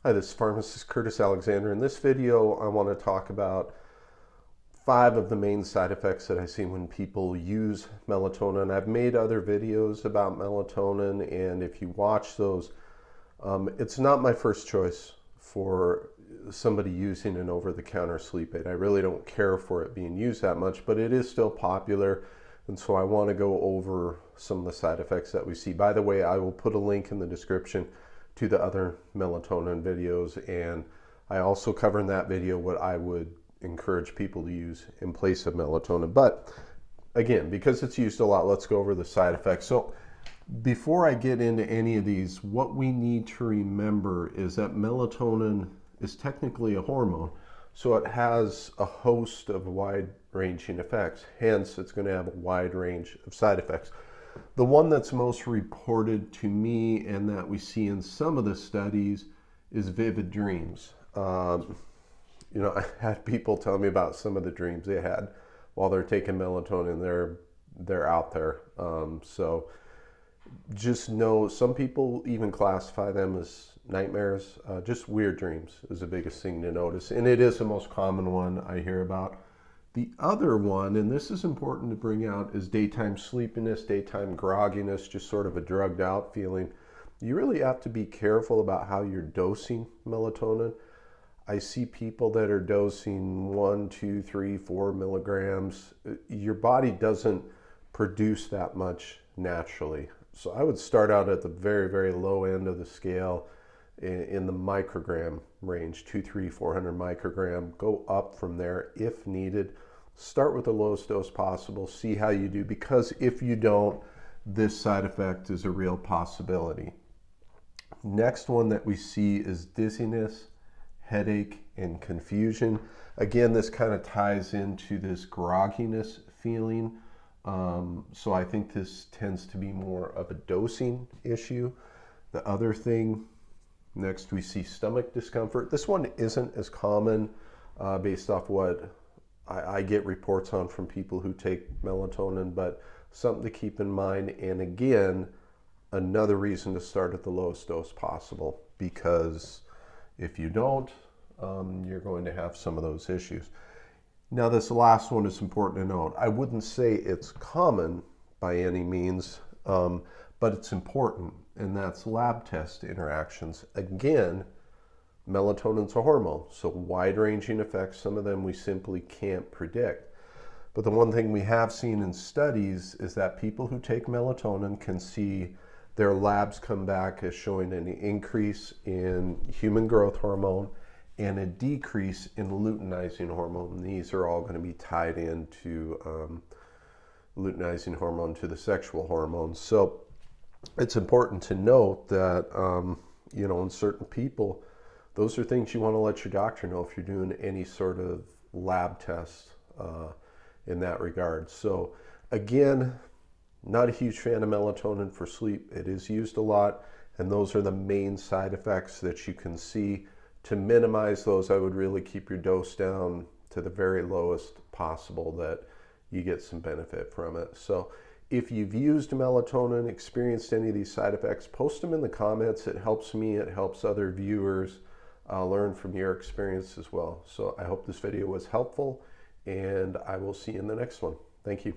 Hi, this is pharmacist Curtis Alexander. In this video, I want to talk about 5 of the main side effects that I see when people use melatonin. I've made other videos about melatonin, and if you watch those, it's not my first choice for somebody using an over-the-counter sleep aid. I really don't care for it being used that much, but it is still popular, and so I want to go over some of the side effects that we see. By the way, I will put a link in the description to the other melatonin videos, and I also cover in that video what I would encourage people to use in place of melatonin. But again, because it's used a lot, let's go over the side effects. So before I get into any of these, what we need to remember is that melatonin is technically a hormone, so it has a host of wide-ranging effects. Hence, it's going to have a wide range of side effects. The one that's most reported to me and that we see in some of the studies is vivid dreams. I had people tell me about some of the dreams they had while they're taking melatonin. They're out there. So just know, some people even classify them as nightmares. Just weird dreams is the biggest thing to notice, and it is the most common one I hear about. The other one, and this is important to bring out, is daytime sleepiness, daytime grogginess, just sort of a drugged out feeling. You really have to be careful about how you're dosing melatonin. I see people that are dosing 1, 2, 3, 4 milligrams. Your body doesn't produce that much naturally. So I would start out at the very, very low end of the scale in the microgram range, 2, 3, 400 microgram. Go up from there if needed. Start with the lowest dose possible, see how you do, because if you don't, this side effect is a real possibility. Next one that we see is dizziness, headache, and confusion. Again, this kind of ties into this grogginess feeling. So I think this tends to be more of a dosing issue. The other thing, next we see stomach discomfort. This one isn't as common based off what I get reports on from people who take melatonin, but something to keep in mind. And again, another reason to start at the lowest dose possible, because if you don't, you're going to have some of those issues. Now, this last one is important to note. I wouldn't say it's common by any means, but it's important, and that's lab test interactions. Again, melatonin's a hormone, so wide-ranging effects. Some of them we simply can't predict. But the one thing we have seen in studies is that people who take melatonin can see their labs come back as showing an increase in human growth hormone and a decrease in luteinizing hormone. These are all going to be tied into luteinizing hormone to the sexual hormones. So it's important to note that, in certain people, those are things you want to let your doctor know if you're doing any sort of lab test in that regard. So again, not a huge fan of melatonin for sleep. It is used a lot, and those are the main side effects that you can see. To minimize those, I would really keep your dose down to the very lowest possible that you get some benefit from it. So if you've used melatonin, experienced any of these side effects, post them in the comments. It helps me, it helps other viewers learn from your experience as well. So I hope this video was helpful, and I will see you in the next one. Thank you.